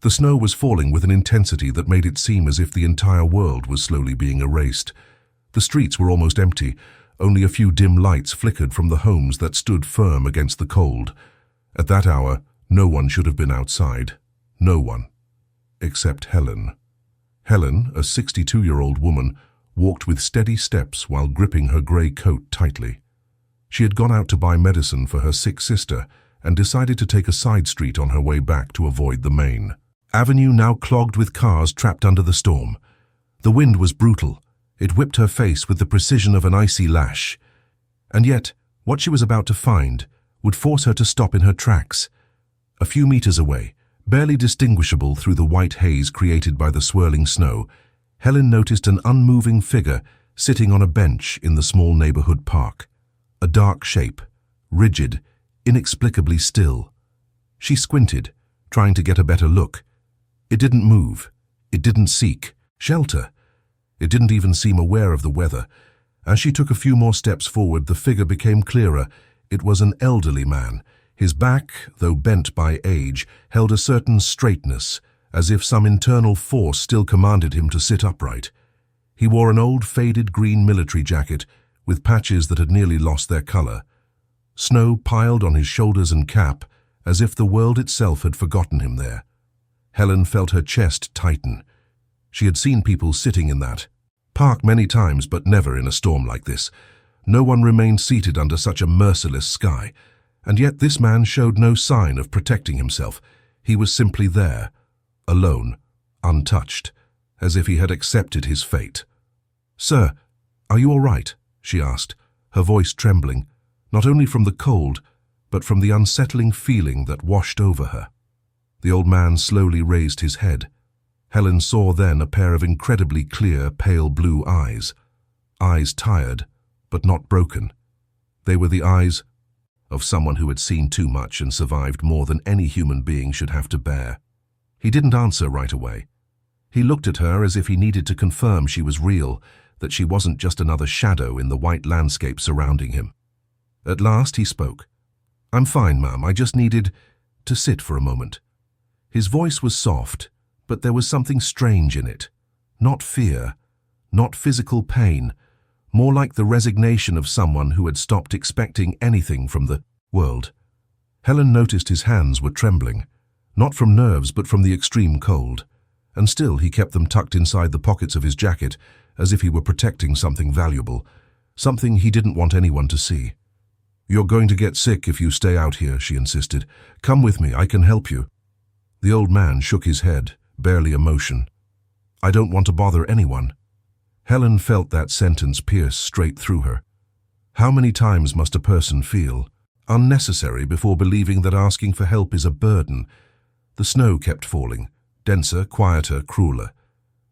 The snow was falling with an intensity that made it seem as if the entire world was slowly being erased. The streets were almost empty. Only a few dim lights flickered from the homes that stood firm against the cold. At that hour, no one should have been outside. No one. Except Helen. Helen, a 62-year-old woman, walked with steady steps while gripping her grey coat tightly. She had gone out to buy medicine for her sick sister and decided to take a side street on her way back to avoid the main avenue, now clogged with cars trapped under the storm. The wind was brutal. It whipped her face with the precision of an icy lash. And yet, what she was about to find would force her to stop in her tracks. A few meters away, barely distinguishable through the white haze created by the swirling snow, Helen noticed an unmoving figure sitting on a bench in the small neighborhood park. A dark shape, rigid, inexplicably still. She squinted, trying to get a better look. It didn't move. It didn't seek shelter. It didn't even seem aware of the weather. As she took a few more steps forward, the figure became clearer. It was an elderly man. His back, though bent by age, held a certain straightness, as if some internal force still commanded him to sit upright. He wore an old faded green military jacket with patches that had nearly lost their color. Snow piled on his shoulders and cap, as if the world itself had forgotten him there. Helen felt her chest tighten. She had seen people sitting in that park many times, but never in a storm like this. No one remained seated under such a merciless sky, and yet this man showed no sign of protecting himself. He was simply there, alone, untouched, as if he had accepted his fate. "Sir, are you all right?" she asked, her voice trembling, not only from the cold, but from the unsettling feeling that washed over her. The old man slowly raised his head. Helen saw then a pair of incredibly clear, pale blue eyes. Eyes tired, but not broken. They were the eyes of someone who had seen too much and survived more than any human being should have to bear. He didn't answer right away. He looked at her as if he needed to confirm she was real, that she wasn't just another shadow in the white landscape surrounding him. At last he spoke. "I'm fine, ma'am. I just needed to sit for a moment." His voice was soft, but there was something strange in it. Not fear, not physical pain, more like the resignation of someone who had stopped expecting anything from the world. Helen noticed his hands were trembling, not from nerves but from the extreme cold, and still he kept them tucked inside the pockets of his jacket as if he were protecting something valuable, something he didn't want anyone to see. "You're going to get sick if you stay out here," she insisted. "Come with me, I can help you." The old man shook his head, barely a motion. "I don't want to bother anyone." Helen felt that sentence pierce straight through her. How many times must a person feel unnecessary before believing that asking for help is a burden? The snow kept falling, denser, quieter, crueler.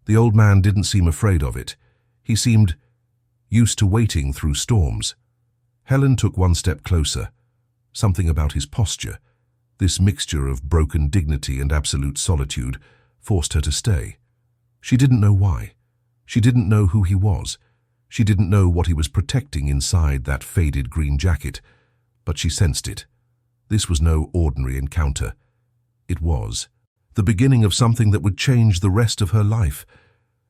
The old man didn't seem afraid of it. He seemed used to waiting through storms. Helen took one step closer. Something about his posture, this mixture of broken dignity and absolute solitude, forced her to stay. She didn't know why. She didn't know who he was. She didn't know what he was protecting inside that faded green jacket, but she sensed it. This was no ordinary encounter. It was the beginning of something that would change the rest of her life,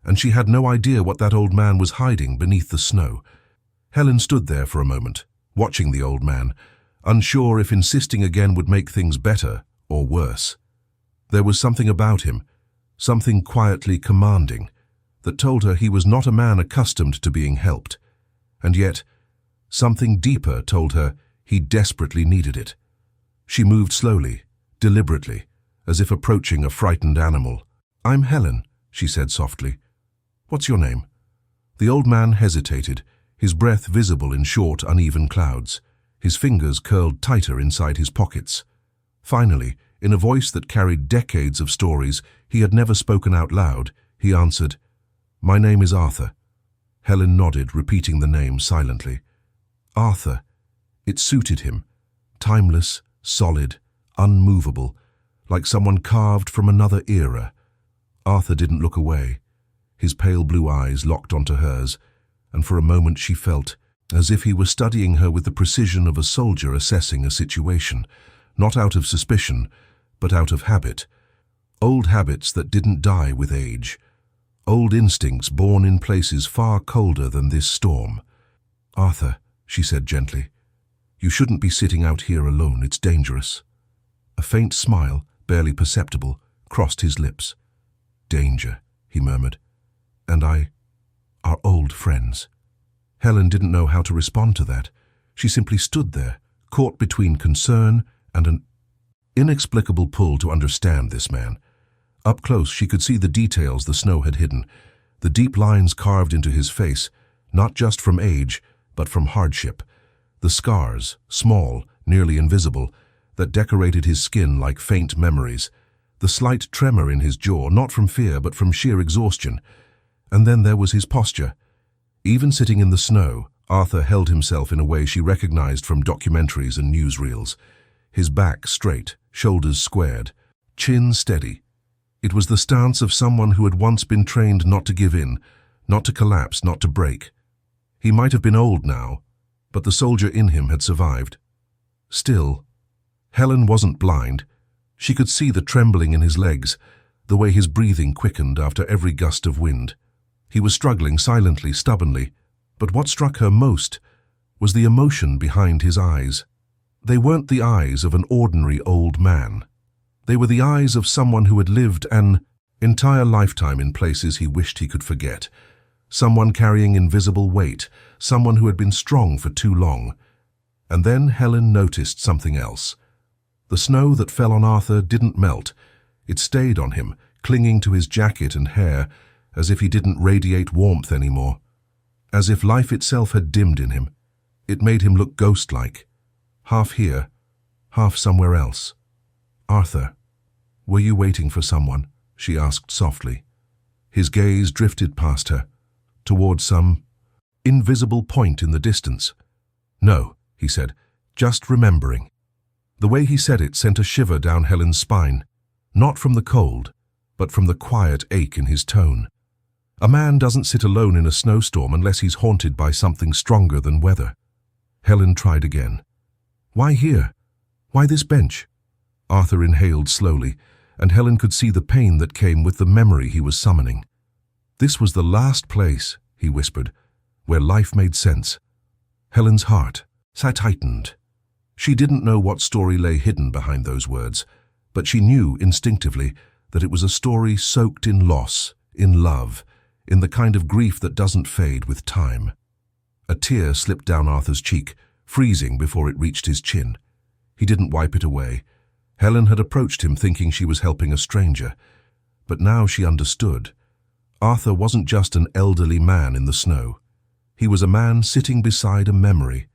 and she had no idea what that old man was hiding beneath the snow. Helen stood there for a moment, watching the old man, unsure if insisting again would make things better or worse. There was something about him, something quietly commanding, that told her he was not a man accustomed to being helped, and yet something deeper told her he desperately needed it. She moved slowly, deliberately, as if approaching a frightened animal. "I'm Helen," she said softly. "What's your name?" The old man hesitated, his breath visible in short, uneven clouds. His fingers curled tighter inside his pockets. Finally, in a voice that carried decades of stories he had never spoken out loud, he answered, "My name is Arthur." Helen nodded, repeating the name silently. Arthur. It suited him. Timeless, solid, unmovable, like someone carved from another era. Arthur didn't look away. His pale blue eyes locked onto hers, and for a moment she felt as if he were studying her with the precision of a soldier assessing a situation, not out of suspicion, but out of habit. Old habits that didn't die with age. Old instincts born in places far colder than this storm. "Arthur," she said gently, "you shouldn't be sitting out here alone. It's dangerous." A faint smile, barely perceptible, crossed his lips. "Danger," he murmured. "And I are old friends." Helen didn't know how to respond to that. She simply stood there, caught between concern and an inexplicable pull to understand this man. Up close, she could see the details the snow had hidden, the deep lines carved into his face, not just from age, but from hardship. The scars, small, nearly invisible, that decorated his skin like faint memories. The slight tremor in his jaw, not from fear, but from sheer exhaustion. And then there was his posture. Even sitting in the snow, Arthur held himself in a way she recognized from documentaries and newsreels. His back straight, shoulders squared, chin steady. It was the stance of someone who had once been trained not to give in, not to collapse, not to break. He might have been old now, but the soldier in him had survived. Still, Helen wasn't blind. She could see the trembling in his legs, the way his breathing quickened after every gust of wind. He was struggling silently, stubbornly, but what struck her most was the emotion behind his eyes. They weren't the eyes of an ordinary old man. They were the eyes of someone who had lived an entire lifetime in places he wished he could forget. Someone carrying invisible weight, someone who had been strong for too long. And then Helen noticed something else. The snow that fell on Arthur didn't melt. It stayed on him, clinging to his jacket and hair, as if he didn't radiate warmth anymore. As if life itself had dimmed in him. It made him look ghost-like. Half here, half somewhere else. "Arthur, were you waiting for someone?" she asked softly. His gaze drifted past her, toward some invisible point in the distance. "No," he said, "just remembering." The way he said it sent a shiver down Helen's spine, not from the cold, but from the quiet ache in his tone. A man doesn't sit alone in a snowstorm unless he's haunted by something stronger than weather. Helen tried again. "Why here? Why this bench?" Arthur inhaled slowly, and Helen could see the pain that came with the memory he was summoning. "This was the last place," he whispered, "where life made sense." Helen's heart tightened. She didn't know what story lay hidden behind those words, but she knew instinctively that it was a story soaked in loss, in love, in the kind of grief that doesn't fade with time. A tear slipped down Arthur's cheek, freezing before it reached his chin. He didn't wipe it away. Helen had approached him thinking she was helping a stranger, but now she understood. Arthur wasn't just an elderly man in the snow. He was a man sitting beside a memory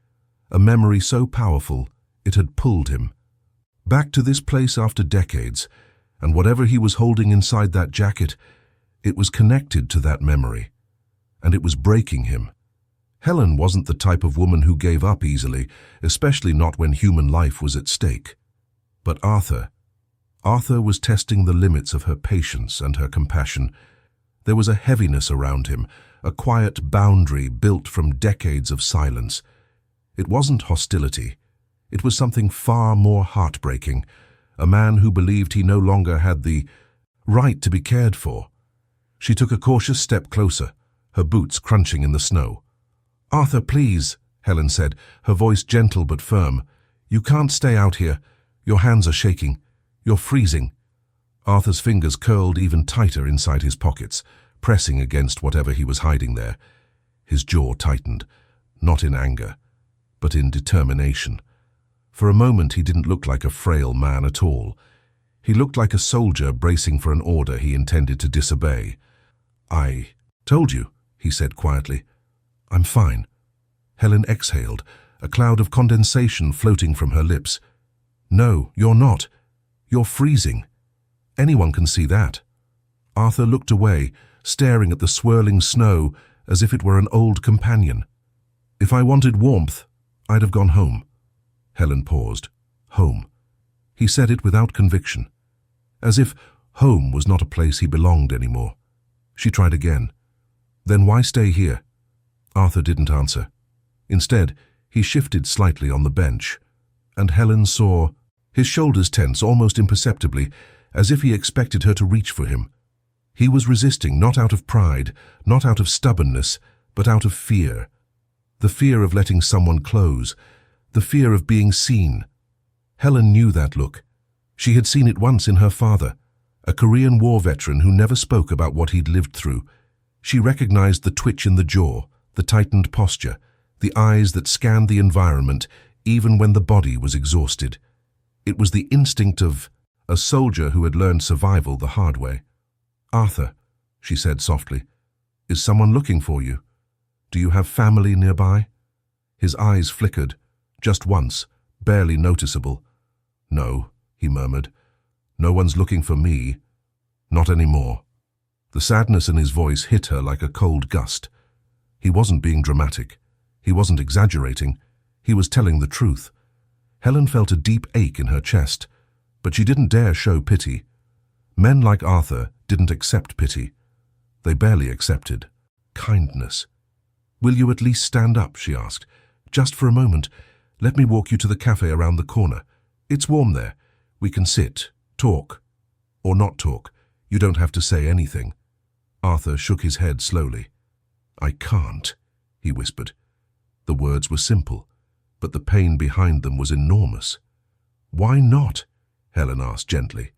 so powerful it had pulled him. Back to this place after decades, and whatever he was holding inside that jacket, it was connected to that memory, and it was breaking him. Helen wasn't the type of woman who gave up easily, especially not when human life was at stake. But Arthur was testing the limits of her patience and her compassion. There was a heaviness around him, a quiet boundary built from decades of silence. It wasn't hostility. It was something far more heartbreaking, a man who believed he no longer had the right to be cared for. She took a cautious step closer, her boots crunching in the snow. "Arthur, please," Helen said, her voice gentle but firm. "You can't stay out here. Your hands are shaking. You're freezing." Arthur's fingers curled even tighter inside his pockets, pressing against whatever he was hiding there. His jaw tightened, not in anger, but in determination. For a moment he didn't look like a frail man at all. He looked like a soldier bracing for an order he intended to disobey. "I told you," he said quietly. "I'm fine." Helen exhaled, a cloud of condensation floating from her lips. "No, you're not. You're freezing. Anyone can see that." Arthur looked away, staring at the swirling snow as if it were an old companion. "If I wanted warmth, I'd have gone home." Helen paused. Home. He said it without conviction, as if home was not a place he belonged anymore. She tried again. "Then why stay here?" Arthur didn't answer. Instead, he shifted slightly on the bench, and Helen saw his shoulders tense almost imperceptibly, as if he expected her to reach for him. He was resisting, not out of pride, not out of stubbornness, but out of fear. The fear of letting someone close, the fear of being seen. Helen knew that look. She had seen it once in her father, a Korean War veteran who never spoke about what he'd lived through. She recognized the twitch in the jaw, the tightened posture, the eyes that scanned the environment even when the body was exhausted. It was the instinct of a soldier who had learned survival the hard way. "Arthur," she said softly, "is someone looking for you? Do you have family nearby?" His eyes flickered, just once, barely noticeable. "No," he murmured. "No one's looking for me. Not anymore." The sadness in his voice hit her like a cold gust. He wasn't being dramatic. He wasn't exaggerating. He was telling the truth. Helen felt a deep ache in her chest, but she didn't dare show pity. Men like Arthur didn't accept pity. They barely accepted kindness. "Will you at least stand up?" she asked. "Just for a moment. Let me walk you to the cafe around the corner. It's warm there. We can sit, talk, or not talk. You don't have to say anything." Arthur shook his head slowly. "I can't," he whispered. The words were simple, but the pain behind them was enormous. "Why not?" Helen asked gently.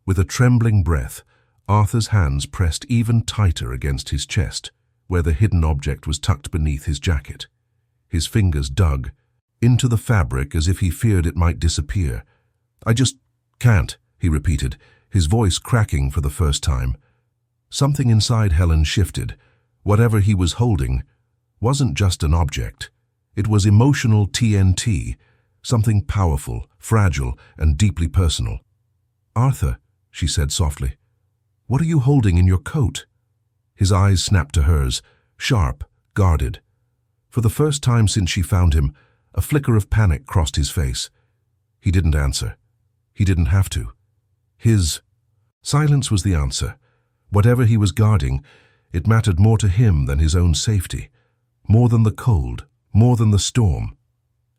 With a trembling breath, Arthur's hands pressed even tighter against his chest, where the hidden object was tucked beneath his jacket. His fingers dug into the fabric as if he feared it might disappear. "I just can't," he repeated, his voice cracking for the first time. Something inside Helen shifted. Whatever he was holding wasn't just an object. It was emotional TNT, something powerful, fragile, and deeply personal. "Arthur," she said softly, "what are you holding in your coat?" His eyes snapped to hers, sharp, guarded. For the first time since she found him, a flicker of panic crossed his face. He didn't answer. He didn't have to. His silence was the answer. Whatever he was guarding, it mattered more to him than his own safety, more than the cold, more than the storm.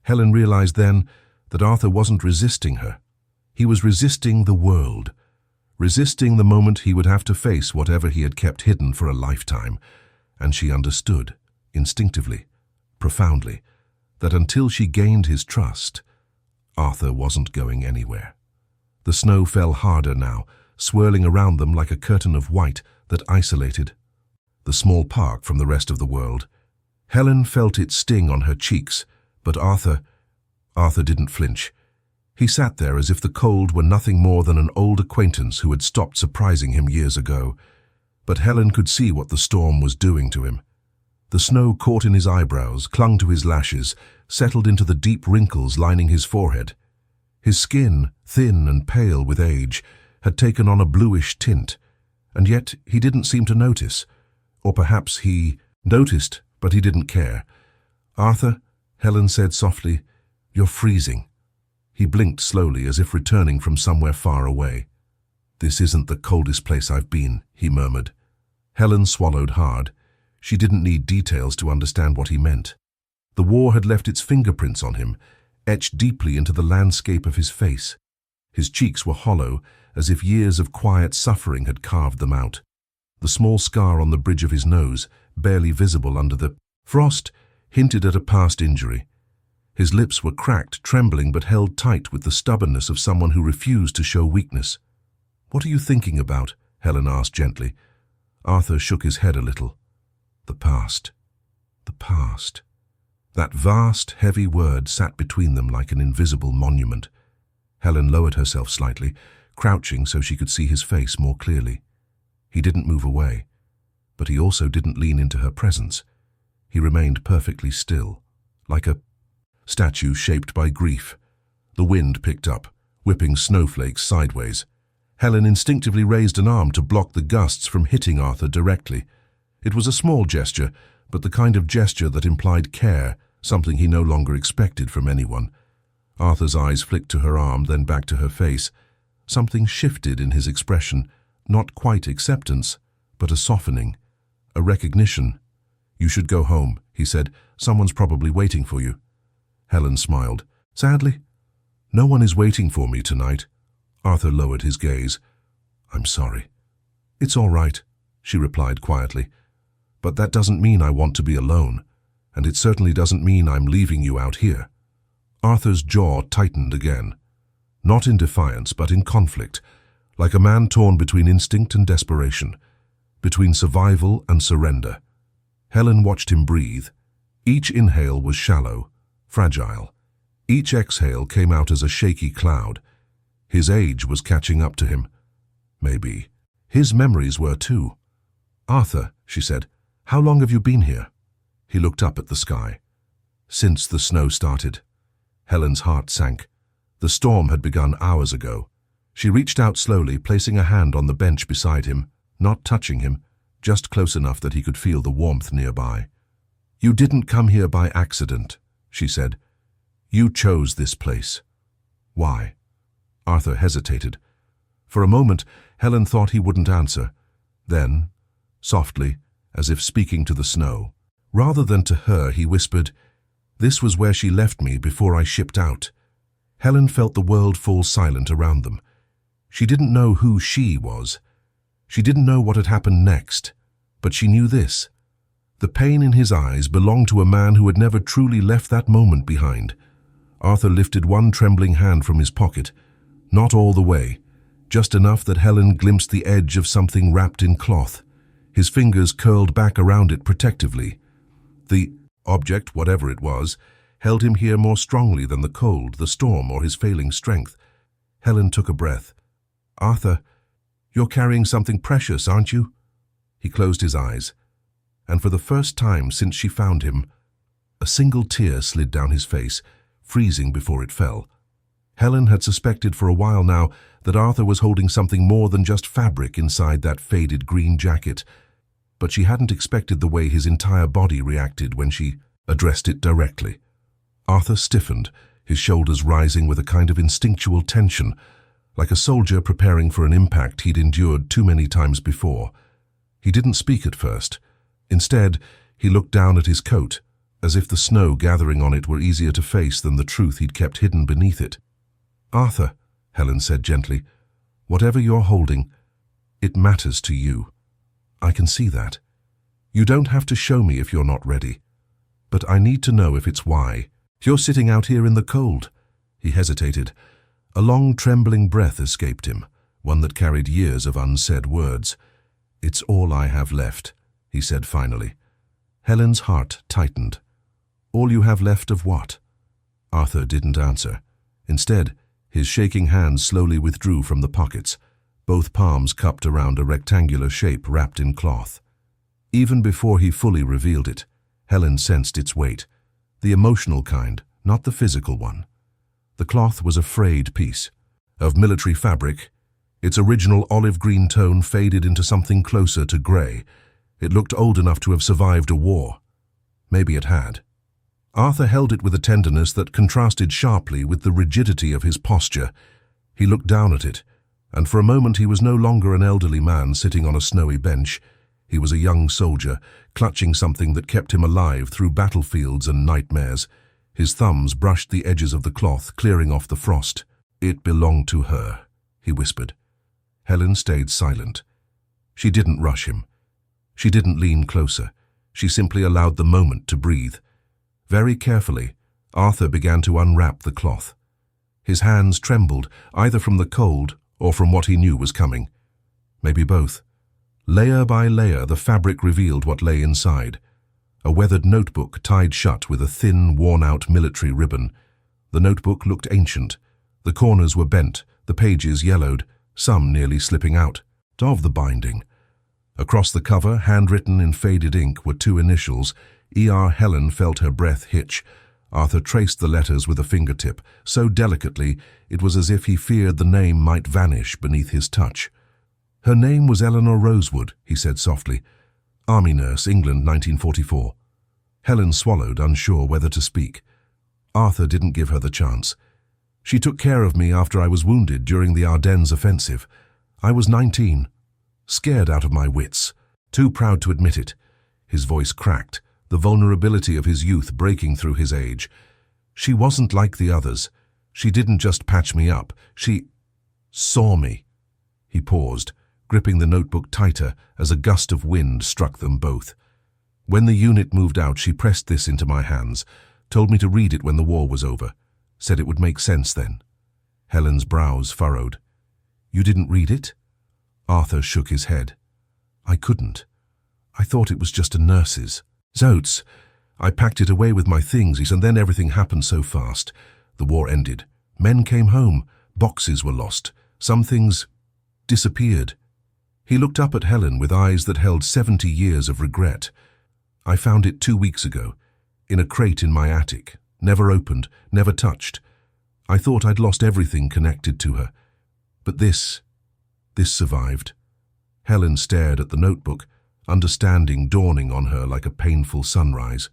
Helen realized then that Arthur wasn't resisting her. He was resisting the world, resisting the moment he would have to face whatever he had kept hidden for a lifetime. And she understood, instinctively, profoundly, that until she gained his trust, Arthur wasn't going anywhere. The snow fell harder now, swirling around them like a curtain of white that isolated the small park from the rest of the world. Helen felt it sting on her cheeks, but Arthur didn't flinch. He sat there as if the cold were nothing more than an old acquaintance who had stopped surprising him years ago. But Helen could see what the storm was doing to him. The snow caught in his eyebrows, clung to his lashes, settled into the deep wrinkles lining his forehead. His skin, thin and pale with age, had taken on a bluish tint, and yet he didn't seem to notice. Or perhaps he noticed, but he didn't care. "Arthur," Helen said softly, "you're freezing." He blinked slowly as if returning from somewhere far away. "This isn't the coldest place I've been," he murmured. Helen swallowed hard. She didn't need details to understand what he meant. The war had left its fingerprints on him, etched deeply into the landscape of his face. His cheeks were hollow, as if years of quiet suffering had carved them out. The small scar on the bridge of his nose, barely visible under the frost, hinted at a past injury. His lips were cracked, trembling, but held tight with the stubbornness of someone who refused to show weakness. "What are you thinking about?" Helen asked gently. Arthur shook his head a little. "The past. The past." That vast, heavy word sat between them like an invisible monument. Helen lowered herself slightly, crouching so she could see his face more clearly. He didn't move away, but he also didn't lean into her presence. He remained perfectly still, like a statue shaped by grief. The wind picked up, whipping snowflakes sideways. Helen instinctively raised an arm to block the gusts from hitting Arthur directly. It was a small gesture, but the kind of gesture that implied care, something he no longer expected from anyone. Arthur's eyes flicked to her arm, then back to her face. Something shifted in his expression, not quite acceptance, but a softening, a recognition. "You should go home," he said. "Someone's probably waiting for you." Helen smiled. "Sadly, no one is waiting for me tonight. Arthur lowered his gaze. "I'm sorry." "It's all right," she replied quietly. "But that doesn't mean I want to be alone, and it certainly doesn't mean I'm leaving you out here." Arthur's jaw tightened again. Not in defiance, but in conflict, like a man torn between instinct and desperation, between survival and surrender. Helen watched him breathe. Each inhale was shallow, fragile. Each exhale came out as a shaky cloud. His age was catching up to him. Maybe. His memories were too. "Arthur," she said, "how long have you been here?" He looked up at the sky. "Since the snow started." Helen's heart sank. The storm had begun hours ago. She reached out slowly, placing a hand on the bench beside him, not touching him, just close enough that he could feel the warmth nearby. "You didn't come here by accident," she said. "You chose this place." "Why?" Arthur hesitated. For a moment, Helen thought he wouldn't answer. Then, softly, as if speaking to the snow, rather than to her, he whispered, "This was where she left me before I shipped out." Helen felt the world fall silent around them. She didn't know who she was. She didn't know what had happened next, but she knew this. The pain in his eyes belonged to a man who had never truly left that moment behind. Arthur lifted one trembling hand from his pocket, not all the way, just enough that Helen glimpsed the edge of something wrapped in cloth. His fingers curled back around it protectively. The object, whatever it was, held him here more strongly than the cold, the storm, or his failing strength. Helen took a breath. "Arthur, you're carrying something precious, aren't you?" He closed his eyes, and for the first time since she found him, a single tear slid down his face, freezing before it fell. Helen had suspected for a while now that Arthur was holding something more than just fabric inside that faded green jacket, but she hadn't expected the way his entire body reacted when she addressed it directly. Arthur stiffened, his shoulders rising with a kind of instinctual tension, like a soldier preparing for an impact he'd endured too many times before. He didn't speak at first. Instead, he looked down at his coat, as if the snow gathering on it were easier to face than the truth he'd kept hidden beneath it. "Arthur," Helen said gently, "whatever you're holding, it matters to you. I can see that. You don't have to show me if you're not ready. But I need to know if it's why. You're sitting out here in the cold." He hesitated. A long, trembling breath escaped him, one that carried years of unsaid words. "It's all I have left," he said finally. Helen's heart tightened. "All you have left of what?" Arthur didn't answer. Instead, his shaking hands slowly withdrew from the pockets, both palms cupped around a rectangular shape wrapped in cloth. Even before he fully revealed it, Helen sensed its weight, the emotional kind, not the physical one. The cloth was a frayed piece of military fabric. Its original olive-green tone faded into something closer to grey. It looked old enough to have survived a war. Maybe it had. Arthur held it with a tenderness that contrasted sharply with the rigidity of his posture. He looked down at it, and for a moment he was no longer an elderly man sitting on a snowy bench. He was a young soldier, clutching something that kept him alive through battlefields and nightmares. His thumbs brushed the edges of the cloth, clearing off the frost. "It belonged to her," he whispered. Helen stayed silent. She didn't rush him. She didn't lean closer. She simply allowed the moment to breathe. Very carefully, Arthur began to unwrap the cloth. His hands trembled, either from the cold or from what he knew was coming. Maybe both. Layer by layer, the fabric revealed what lay inside. A weathered notebook tied shut with a thin, worn-out military ribbon. The notebook looked ancient. The corners were bent, the pages yellowed, some nearly slipping out of the binding. Across the cover, handwritten in faded ink, were two initials. E.R. Helen felt her breath hitch. Arthur traced the letters with a fingertip, so delicately it was as if he feared the name might vanish beneath his touch. "Her name was Eleanor Rosewood," he said softly. "Army nurse, England, 1944. Helen swallowed, unsure whether to speak. Arthur didn't give her the chance. "She took care of me after I was wounded during the Ardennes offensive. I was 19, scared out of my wits, too proud to admit it." His voice cracked, the vulnerability of his youth breaking through his age. "She wasn't like the others. She didn't just patch me up. She..." Saw me. He paused, gripping the notebook tighter as a gust of wind struck them both. When the unit moved out, she pressed this into my hands, told me to read it when the war was over, said it would make sense then. Helen's brows furrowed. You didn't read it? Arthur shook his head. I couldn't. I thought it was just a nurse's. Zotes. I packed it away with my things, and then everything happened so fast. The war ended. Men came home. Boxes were lost. Some things disappeared. He looked up at Helen with eyes that held 70 years of regret. I found it 2 weeks ago, in a crate in my attic, never opened, never touched. I thought I'd lost everything connected to her. But this survived. Helen stared at the notebook, understanding dawning on her like a painful sunrise.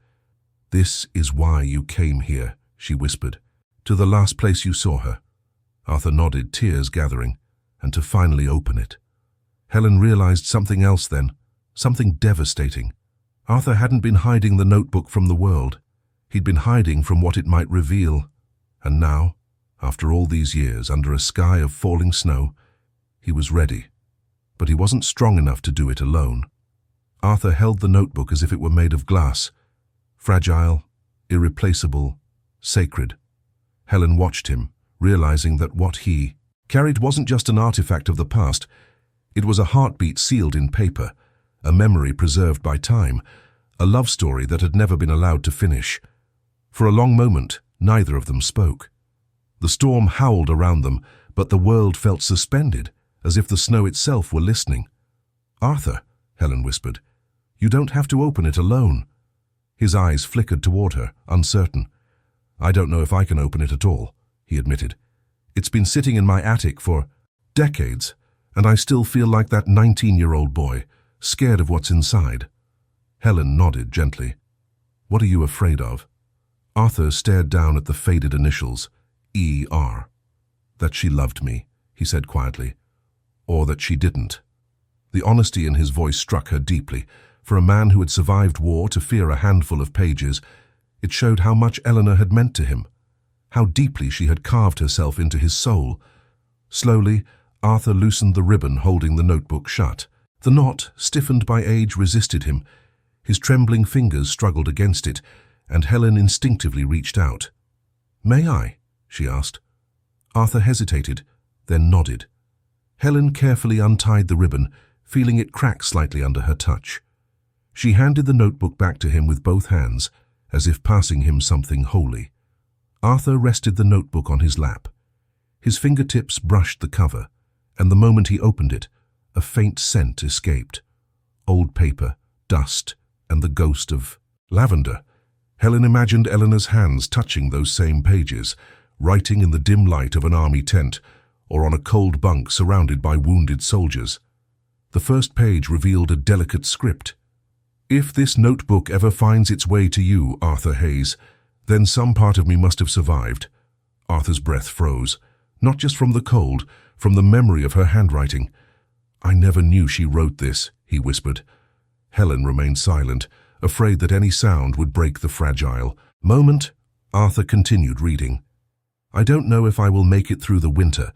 This is why you came here, she whispered. To the last place you saw her. Arthur nodded, tears gathering, and to finally open it. Helen realized something else then, something devastating. Arthur hadn't been hiding the notebook from the world. He'd been hiding from what it might reveal. And now, after all these years, under a sky of falling snow, he was ready. But he wasn't strong enough to do it alone. Arthur held the notebook as if it were made of glass, fragile, irreplaceable, sacred. Helen watched him, realizing that what he carried wasn't just an artifact of the past. It was a heartbeat sealed in paper, a memory preserved by time, a love story that had never been allowed to finish. For a long moment, neither of them spoke. The storm howled around them, but the world felt suspended, as if the snow itself were listening. Arthur, Helen whispered, you don't have to open it alone. His eyes flickered toward her, uncertain. I don't know if I can open it at all, he admitted. It's been sitting in my attic for decades, and I still feel like that 19-year-old boy, scared of what's inside. Helen nodded gently. What are you afraid of? Arthur stared down at the faded initials, E.R. That she loved me, he said quietly. Or that she didn't. The honesty in his voice struck her deeply. For a man who had survived war to fear a handful of pages, it showed how much Eleanor had meant to him, how deeply she had carved herself into his soul. Slowly, Arthur loosened the ribbon holding the notebook shut. The knot, stiffened by age, resisted him. His trembling fingers struggled against it, and Helen instinctively reached out. May I? She asked. Arthur hesitated, then nodded. Helen carefully untied the ribbon, feeling it crack slightly under her touch. She handed the notebook back to him with both hands, as if passing him something holy. Arthur rested the notebook on his lap. His fingertips brushed the cover, and the moment he opened it, a faint scent escaped. Old paper, dust, and the ghost of lavender. Helen imagined Eleanor's hands touching those same pages, writing in the dim light of an army tent, or on a cold bunk surrounded by wounded soldiers. The first page revealed a delicate script. If this notebook ever finds its way to you, Arthur Hayes, then some part of me must have survived. Arthur's breath froze, not just from the cold, from the memory of her handwriting. I never knew she wrote this, he whispered. Helen remained silent, afraid that any sound would break the fragile moment. Arthur continued reading. I don't know if I will make it through the winter,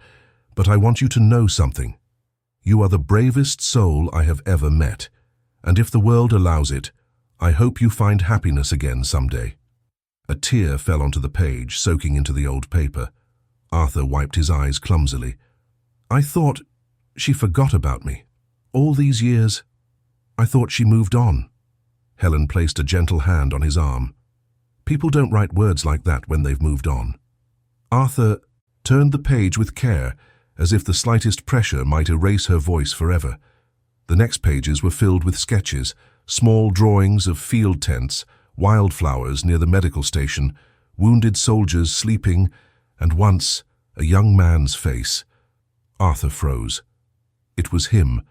but I want you to know something. You are the bravest soul I have ever met, and if the world allows it, I hope you find happiness again someday. A tear fell onto the page, soaking into the old paper. Arthur wiped his eyes clumsily. I thought she forgot about me. All these years, I thought she moved on. Helen placed a gentle hand on his arm. People don't write words like that when they've moved on. Arthur turned the page with care, as if the slightest pressure might erase her voice forever. The next pages were filled with sketches, small drawings of field tents, wildflowers near the medical station, wounded soldiers sleeping, and once a young man's face. Arthur froze. It was him,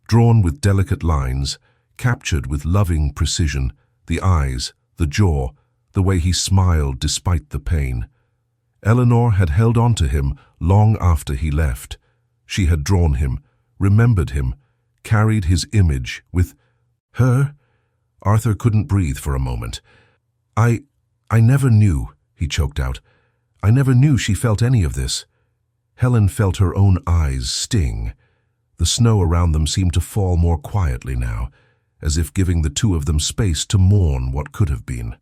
drawn with delicate lines, captured with loving precision, the eyes, the jaw, the way he smiled despite the pain. Eleanor had held on to him long after he left. She had drawn him, remembered him, carried his image with her. Arthur couldn't breathe for a moment. I never knew, he choked out. I never knew she felt any of this. Helen felt her own eyes sting. The snow around them seemed to fall more quietly now, as if giving the two of them space to mourn what could have been.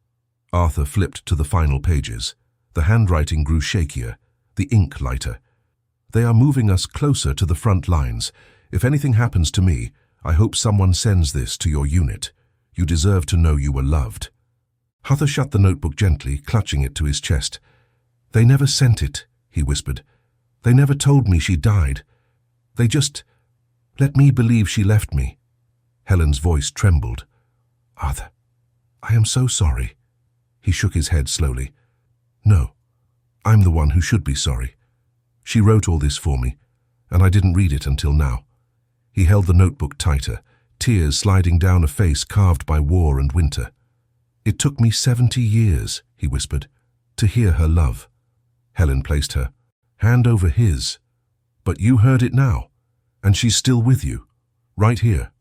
Arthur flipped to the final pages. The handwriting grew shakier, the ink lighter. "They are moving us closer to the front lines. If anything happens to me, I hope someone sends this to your unit. You deserve to know you were loved." Arthur shut the notebook gently, clutching it to his chest. "They never sent it," he whispered. "They never told me she died. They just let me believe she left me." Helen's voice trembled. "Arthur, I am so sorry." He shook his head slowly. "No, I'm the one who should be sorry. She wrote all this for me, and I didn't read it until now." He held the notebook tighter, tears sliding down a face carved by war and winter. "It took me 70 years, he whispered, "to hear her love." Helen placed her hand over his. "But you heard it now, and she's still with you, right here."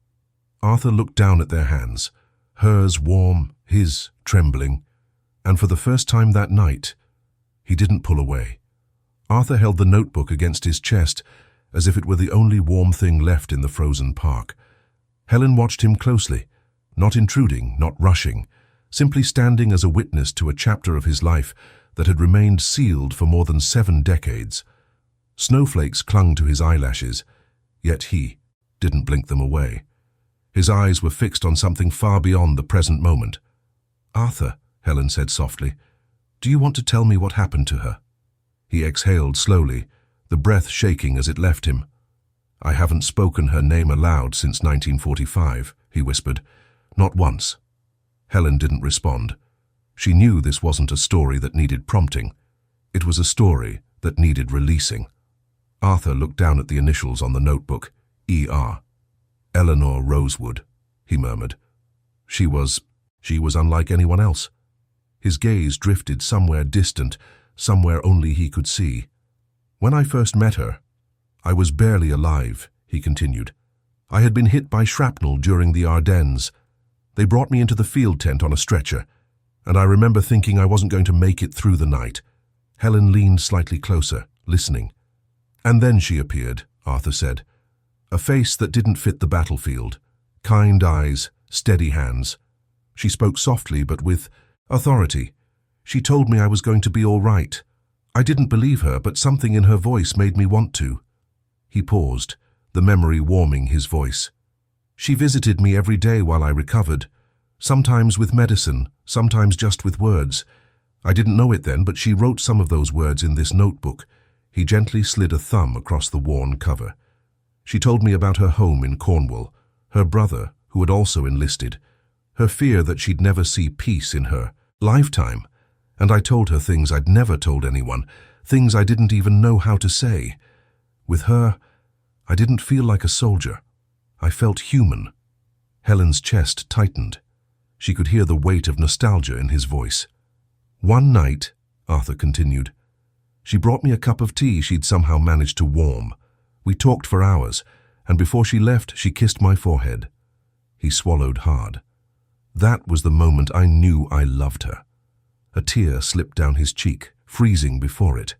Arthur looked down at their hands, hers warm, his trembling, and for the first time that night, he didn't pull away. Arthur held the notebook against his chest as if it were the only warm thing left in the frozen park. Helen watched him closely, not intruding, not rushing, simply standing as a witness to a chapter of his life that had remained sealed for more than 7 decades. Snowflakes clung to his eyelashes, yet he didn't blink them away. His eyes were fixed on something far beyond the present moment. "Arthur," Helen said softly, "do you want to tell me what happened to her?" He exhaled slowly, the breath shaking as it left him. "I haven't spoken her name aloud since 1945, he whispered. "Not once." Helen didn't respond. She knew this wasn't a story that needed prompting. It was a story that needed releasing. Arthur looked down at the initials on the notebook, E.R. "Eleanor Rosewood," he murmured. She was unlike anyone else. His gaze drifted somewhere distant, somewhere only he could see. "When I first met her, I was barely alive," he continued. "I had been hit by shrapnel during the Ardennes. They brought me into the field tent on a stretcher, and I remember thinking I wasn't going to make it through the night." Helen leaned slightly closer, listening. "And then she appeared," Arthur said. "A face that didn't fit the battlefield. Kind eyes, steady hands. She spoke softly but with authority. She told me I was going to be all right. I didn't believe her, but something in her voice made me want to." He paused, the memory warming his voice. "She visited me every day while I recovered, sometimes with medicine, sometimes just with words. I didn't know it then, but she wrote some of those words in this notebook." He gently slid a thumb across the worn cover. "She told me about her home in Cornwall, her brother, who had also enlisted, her fear that she'd never see peace in her lifetime. And I told her things I'd never told anyone, things I didn't even know how to say. With her, I didn't feel like a soldier. I felt human." Helen's chest tightened. She could hear the weight of nostalgia in his voice. "One night," Arthur continued, "she brought me a cup of tea she'd somehow managed to warm. We talked for hours, and before she left, she kissed my forehead." He swallowed hard. "That was the moment I knew I loved her." A tear slipped down his cheek, freezing before it.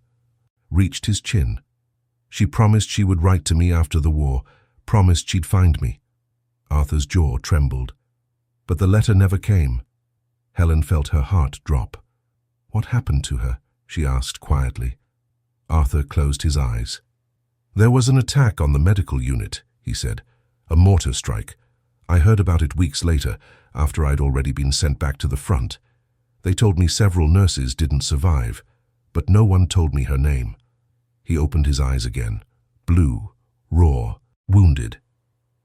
Reached his chin. "She promised she would write to me after the war, promised she'd find me." Arthur's jaw trembled. But the letter never came. Helen felt her heart drop. "What happened to her?" she asked quietly. Arthur closed his eyes. "There was an attack on the medical unit," he said. "A mortar strike. I heard about it weeks later, after I'd already been sent back to the front. They told me several nurses didn't survive, but no one told me her name." He opened his eyes again, blue, raw, wounded.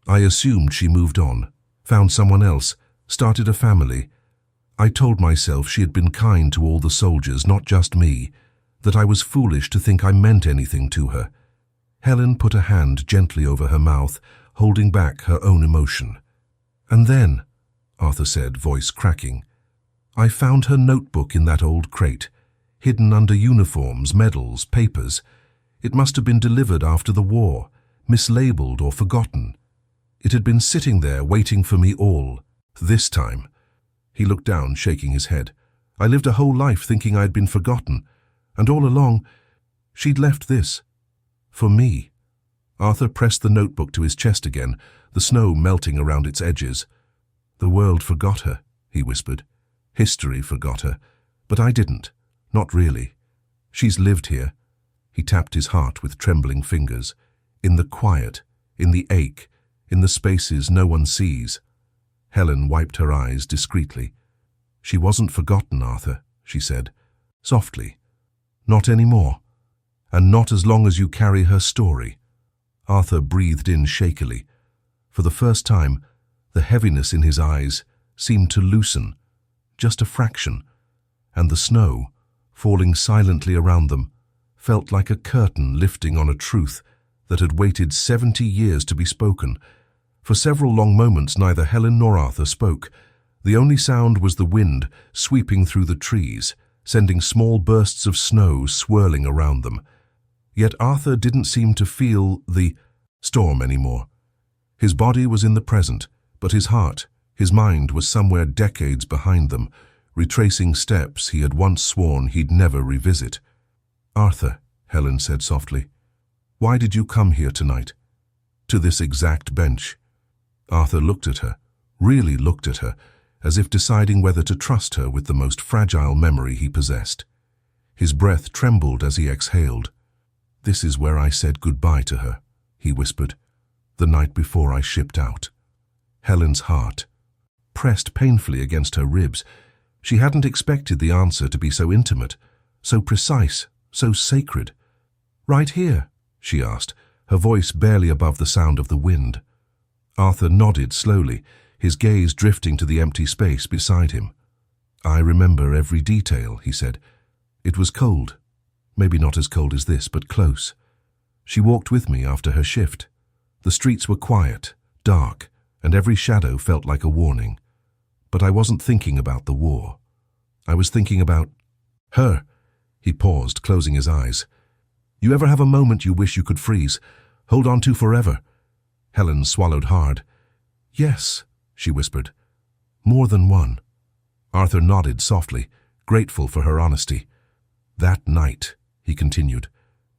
"I assumed she moved on, found someone else, started a family. I told myself she had been kind to all the soldiers, not just me, that I was foolish to think I meant anything to her." Helen put a hand gently over her mouth, holding back her own emotion. "And then," Arthur said, voice cracking, "I found her notebook in that old crate, hidden under uniforms, medals, papers. It must have been delivered after the war, mislabeled or forgotten. It had been sitting there waiting for me all this time." He looked down, shaking his head. "I lived a whole life thinking I'd been forgotten, and all along, she'd left this, For me. Arthur pressed the notebook to his chest again, the snow melting around its edges. The world forgot her, he whispered. History forgot her. But I didn't. Not really. She's lived here. He tapped his heart with trembling fingers. In the quiet, in the ache, in the spaces no one sees. Helen wiped her eyes discreetly. She wasn't forgotten, Arthur, she said, softly. Not anymore. And not as long as you carry her story. Arthur breathed in shakily. For the first time, the heaviness in his eyes seemed to loosen, just a fraction, and the snow, falling silently around them, felt like a curtain lifting on a truth that had waited 70 years to be spoken. For several long moments neither Helen nor Arthur spoke. The only sound was the wind sweeping through the trees, sending small bursts of snow swirling around them. Yet Arthur didn't seem to feel the storm anymore. His body was in the present, but his heart, his mind was somewhere decades behind them, retracing steps he had once sworn he'd never revisit. Arthur, Helen said softly, why did you come here tonight? To this exact bench. Arthur looked at her, really looked at her, as if deciding whether to trust her with the most fragile memory he possessed. His breath trembled as he exhaled. This is where I said goodbye to her, he whispered, the night before I shipped out. Helen's heart pressed painfully against her ribs. She hadn't expected the answer to be so intimate, so precise, so sacred. Right here, she asked, her voice barely above the sound of the wind. Arthur nodded slowly, his gaze drifting to the empty space beside him. I remember every detail, he said. It was cold. Maybe not as cold as this, but close. She walked with me after her shift. The streets were quiet, dark, and every shadow felt like a warning. But I wasn't thinking about the war. I was thinking about her. He paused, closing his eyes. You ever have a moment you wish you could freeze, hold on to forever? Helen swallowed hard. Yes, she whispered. More than one. Arthur nodded softly, grateful for her honesty. That night, he continued,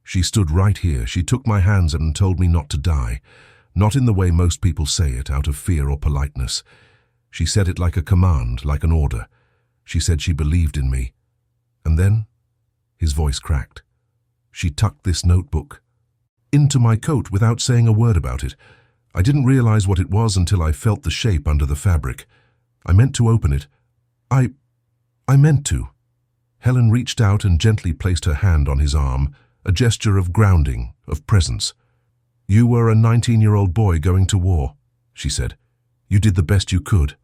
she stood right here. She took my hands and told me not to die, not in the way most people say it, out of fear or politeness. She said it like a command, like an order. She said she believed in me. And then, his voice cracked. She tucked this notebook into my coat without saying a word about it. I didn't realize what it was until I felt the shape under the fabric. I meant to open it. I meant to. Helen reached out and gently placed her hand on his arm, a gesture of grounding, of presence. You were a 19-year-old boy going to war, she said. You did the best you could.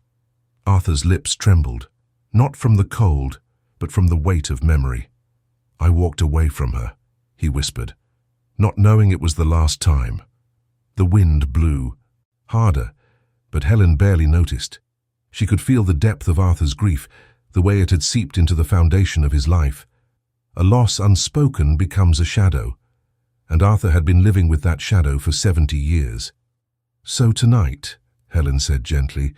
Arthur's lips trembled, not from the cold, but from the weight of memory. I walked away from her, he whispered, not knowing it was the last time. The wind blew, harder, but Helen barely noticed. She could feel the depth of Arthur's grief, the way it had seeped into the foundation of his life. A loss unspoken becomes a shadow, and Arthur had been living with that shadow for 70 years. So tonight, Helen said gently,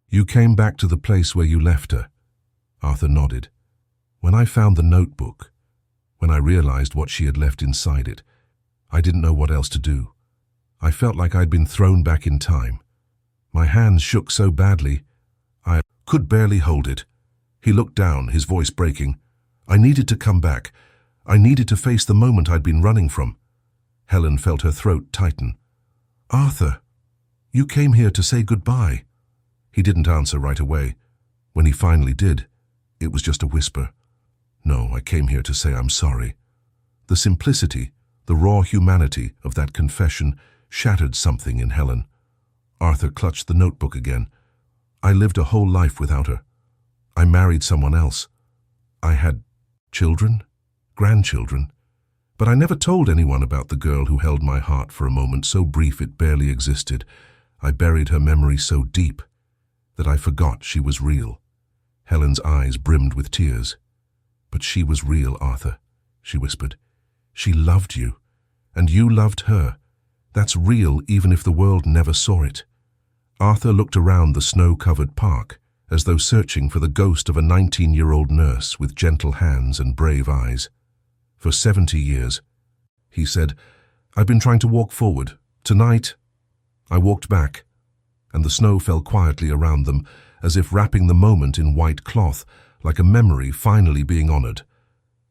you came back to the place where you left her. Arthur nodded. When I found the notebook, when I realized what she had left inside it, I didn't know what else to do. I felt like I'd been thrown back in time. My hands shook so badly, I could barely hold it. He looked down, his voice breaking. I needed to come back. I needed to face the moment I'd been running from. Helen felt her throat tighten. Arthur, you came here to say goodbye. He didn't answer right away. When he finally did, it was just a whisper. No, I came here to say I'm sorry. The simplicity, the raw humanity of that confession shattered something in Helen. Arthur clutched the notebook again. I lived a whole life without her. I married someone else. I had children, grandchildren. But I never told anyone about the girl who held my heart for a moment so brief it barely existed. I buried her memory so deep that I forgot she was real. Helen's eyes brimmed with tears. But she was real, Arthur, she whispered. She loved you, and you loved her. That's real even if the world never saw it. Arthur looked around the snow-covered park, as though searching for the ghost of a 19-year-old nurse with gentle hands and brave eyes. For 70 years, he said, I've been trying to walk forward. Tonight, I walked back, and the snow fell quietly around them, as if wrapping the moment in white cloth, like a memory finally being honored.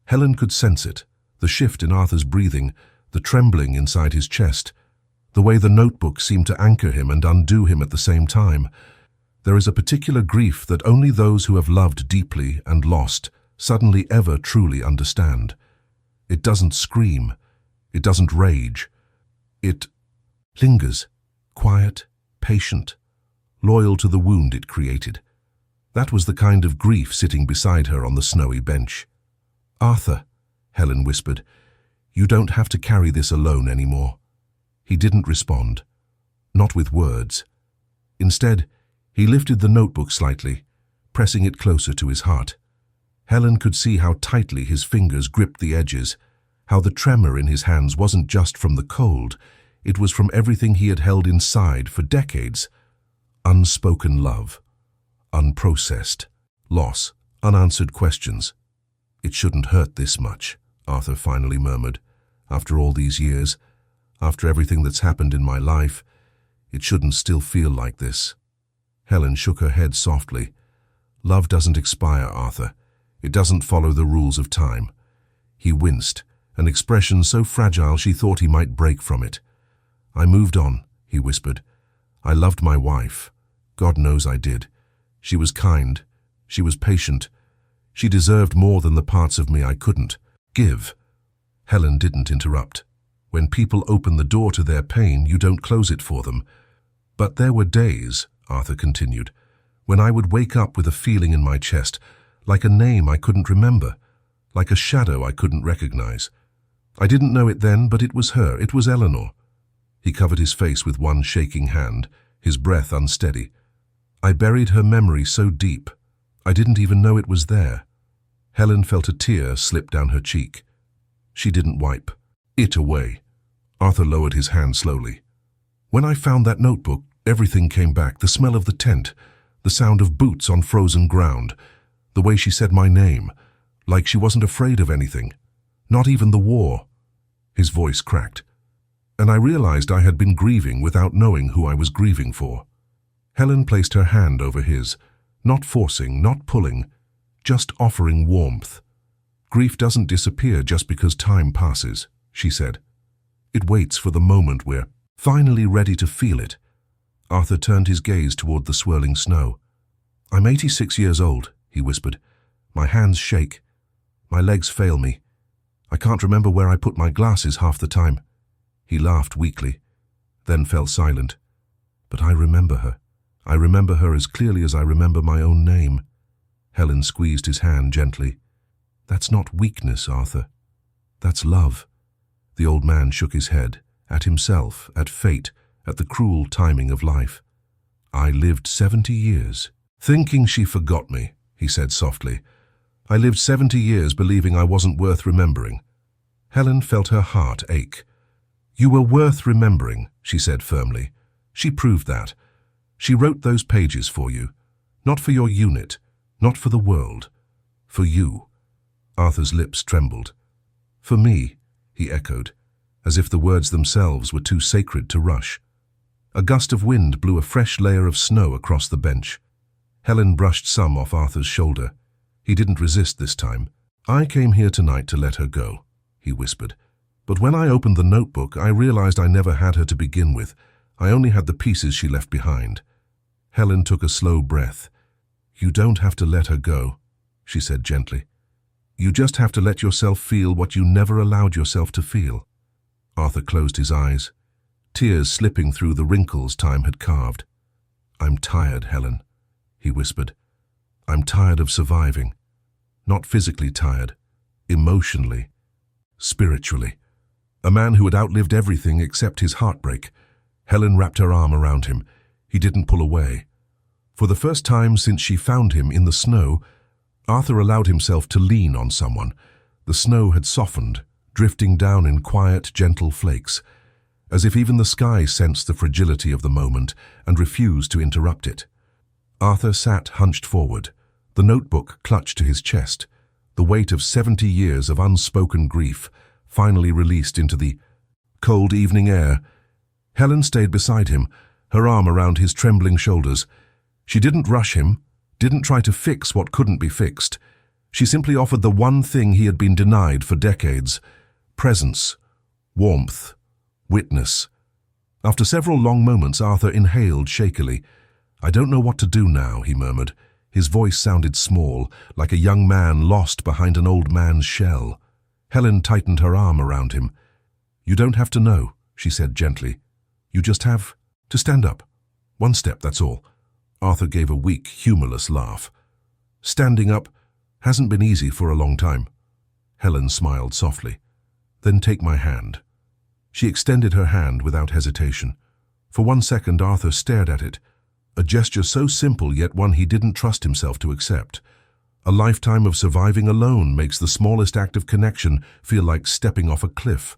Helen could sense it, the shift in Arthur's breathing, the trembling inside his chest, the way the notebook seemed to anchor him and undo him at the same time. There is a particular grief that only those who have loved deeply and lost suddenly ever truly understand. It doesn't scream. It doesn't rage. It lingers, quiet, patient, loyal to the wound it created. That was the kind of grief sitting beside her on the snowy bench. "Arthur," Helen whispered, "you don't have to carry this alone anymore." He didn't respond, not with words. Instead, he lifted the notebook slightly, pressing it closer to his heart. Helen could see how tightly his fingers gripped the edges, how the tremor in his hands wasn't just from the cold, it was from everything he had held inside for decades. Unspoken love, unprocessed, loss, unanswered questions. "It shouldn't hurt this much," Arthur finally murmured. "After all these years, after everything that's happened in my life, it shouldn't still feel like this." Helen shook her head softly. "Love doesn't expire, Arthur. It doesn't follow the rules of time." He winced, an expression so fragile she thought he might break from it. "I moved on," he whispered. "I loved my wife. God knows I did. She was kind. She was patient. She deserved more than the parts of me I couldn't give." Helen didn't interrupt. When people open the door to their pain, you don't close it for them. "But there were days," Arthur continued, "when I would wake up with a feeling in my chest, like a name I couldn't remember, like a shadow I couldn't recognize. I didn't know it then, but it was her. It was Eleanor." He covered his face with one shaking hand, his breath unsteady. "I buried her memory so deep, I didn't even know it was there." Helen felt a tear slip down her cheek. She didn't wipe it away. Arthur lowered his hand slowly. "When I found that notebook, everything came back, the smell of the tent, the sound of boots on frozen ground, the way she said my name, like she wasn't afraid of anything, not even the war." His voice cracked. "And I realized I had been grieving without knowing who I was grieving for." Helen placed her hand over his, not forcing, not pulling, just offering warmth. "Grief doesn't disappear just because time passes," she said. "It waits for the moment we're finally ready to feel it." Arthur turned his gaze toward the swirling snow. "I'm 86 years old," he whispered. "My hands shake. My legs fail me. I can't remember where I put my glasses half the time." He laughed weakly, then fell silent. "But I remember her. I remember her as clearly as I remember my own name." Helen squeezed his hand gently. "That's not weakness, Arthur. That's love." The old man shook his head, at himself, at fate, at the cruel timing of life. "I lived 70 years, thinking she forgot me," he said softly. "I lived 70 years believing I wasn't worth remembering." Helen felt her heart ache. "You were worth remembering," she said firmly. "She proved that. She wrote those pages for you. Not for your unit, not for the world. For you." Arthur's lips trembled. "For me," he echoed, as if the words themselves were too sacred to rush. A gust of wind blew a fresh layer of snow across the bench. Helen brushed some off Arthur's shoulder. He didn't resist this time. "I came here tonight to let her go," he whispered. "But when I opened the notebook, I realized I never had her to begin with. I only had the pieces she left behind." Helen took a slow breath. "You don't have to let her go," she said gently. "You just have to let yourself feel what you never allowed yourself to feel." Arthur closed his eyes, tears slipping through the wrinkles time had carved. "I'm tired, Helen," he whispered. "I'm tired of surviving. Not physically tired, emotionally, spiritually." A man who had outlived everything except his heartbreak. Helen wrapped her arm around him. He didn't pull away. For the first time since she found him in the snow, Arthur allowed himself to lean on someone. The snow had softened, drifting down in quiet, gentle flakes, as if even the sky sensed the fragility of the moment and refused to interrupt it. Arthur sat hunched forward, the notebook clutched to his chest, the weight of 70 years of unspoken grief finally released into the cold evening air. Helen stayed beside him, her arm around his trembling shoulders. She didn't rush him, didn't try to fix what couldn't be fixed. She simply offered the one thing he had been denied for decades: presence, warmth, witness. After several long moments, Arthur inhaled shakily. "I don't know what to do now," he murmured. His voice sounded small, like a young man lost behind an old man's shell. Helen tightened her arm around him. "You don't have to know," she said gently. "You just have to stand up. One step, that's all." Arthur gave a weak, humorless laugh. "Standing up hasn't been easy for a long time." Helen smiled softly. "Then take my hand." She extended her hand without hesitation. For 1 second, Arthur stared at it, a gesture so simple yet one he didn't trust himself to accept. A lifetime of surviving alone makes the smallest act of connection feel like stepping off a cliff.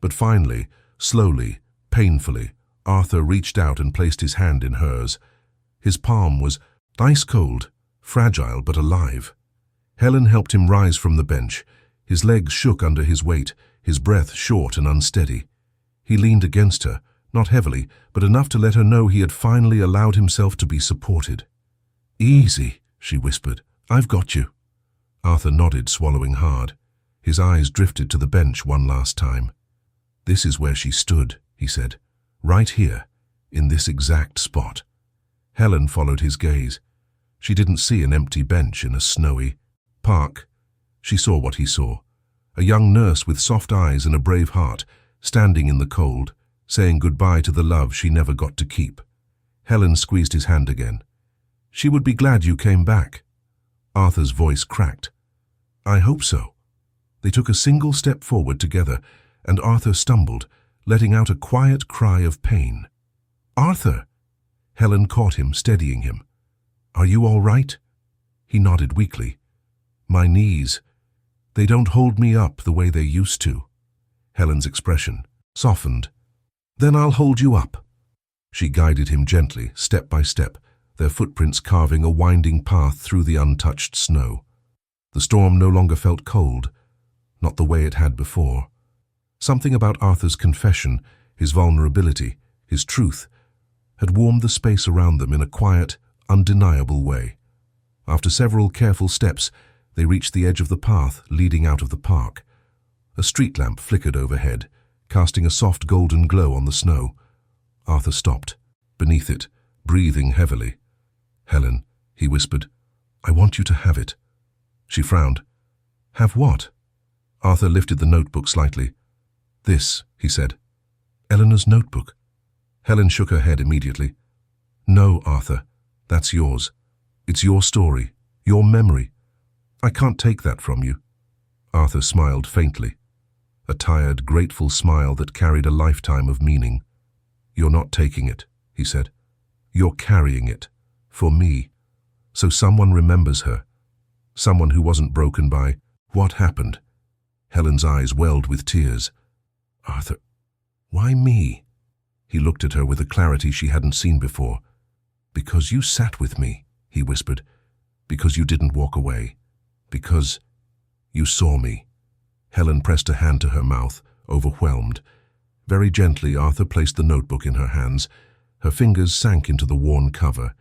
But finally, slowly, painfully, Arthur reached out and placed his hand in hers. His palm was ice cold, fragile but alive. Helen helped him rise from the bench. His legs shook under his weight, his breath short and unsteady. He leaned against her, not heavily, but enough to let her know he had finally allowed himself to be supported. "Easy," she whispered. "I've got you." Arthur nodded, swallowing hard. His eyes drifted to the bench one last time. "This is where she stood," he said. "Right here, in this exact spot." Helen followed his gaze. She didn't see an empty bench in a snowy park. She saw what he saw. A young nurse with soft eyes and a brave heart, standing in the cold, saying goodbye to the love she never got to keep. Helen squeezed his hand again. "She would be glad you came back." Arthur's voice cracked. "I hope so." They took a single step forward together, and Arthur stumbled, letting out a quiet cry of pain. "Arthur!" Helen caught him, steadying him. "Are you all right?" He nodded weakly. "My knees. They don't hold me up the way they used to." Helen's expression softened. "Then I'll hold you up." She guided him gently, step by step, their footprints carving a winding path through the untouched snow. The storm no longer felt cold, not the way it had before. Something about Arthur's confession, his vulnerability, his truth, had warmed the space around them in a quiet, undeniable way. After several careful steps, they reached the edge of the path leading out of the park. A street lamp flickered overhead, casting a soft golden glow on the snow. Arthur stopped, beneath it, breathing heavily. "Helen," he whispered, "I want you to have it." She frowned. "Have what?" Arthur lifted the notebook slightly. "This," he said. "Eleanor's notebook." Helen shook her head immediately. "No, Arthur, that's yours. It's your story, your memory. I can't take that from you." Arthur smiled faintly, a tired, grateful smile that carried a lifetime of meaning. "You're not taking it," he said. "You're carrying it, for me, so someone remembers her, someone who wasn't broken by what happened." Helen's eyes welled with tears. "Arthur, why me?" He looked at her with a clarity she hadn't seen before. "Because you sat with me," he whispered. "Because you didn't walk away. Because you saw me." Helen pressed a hand to her mouth, overwhelmed. Very gently, Arthur placed the notebook in her hands. Her fingers sank into the worn cover.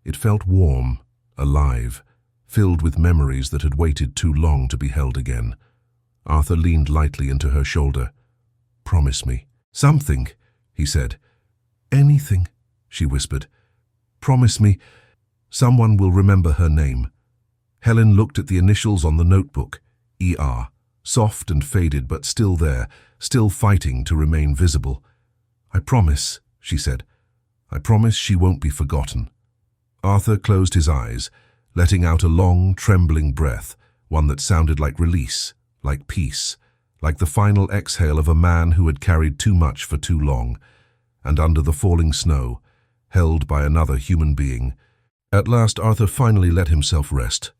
It felt warm, alive, filled with memories that had waited too long to be held again. Arthur leaned lightly into her shoulder. "Promise me." "Something," he said. "Anything," she whispered. "Promise me someone will remember her name." Helen looked at the initials on the notebook, ER, soft and faded but still there, still fighting to remain visible. "I promise," she said. "I promise she won't be forgotten." Arthur closed his eyes, letting out a long, trembling breath, one that sounded like release, like peace, like the final exhale of a man who had carried too much for too long. And under the falling snow, held by another human being, at last Arthur finally let himself rest.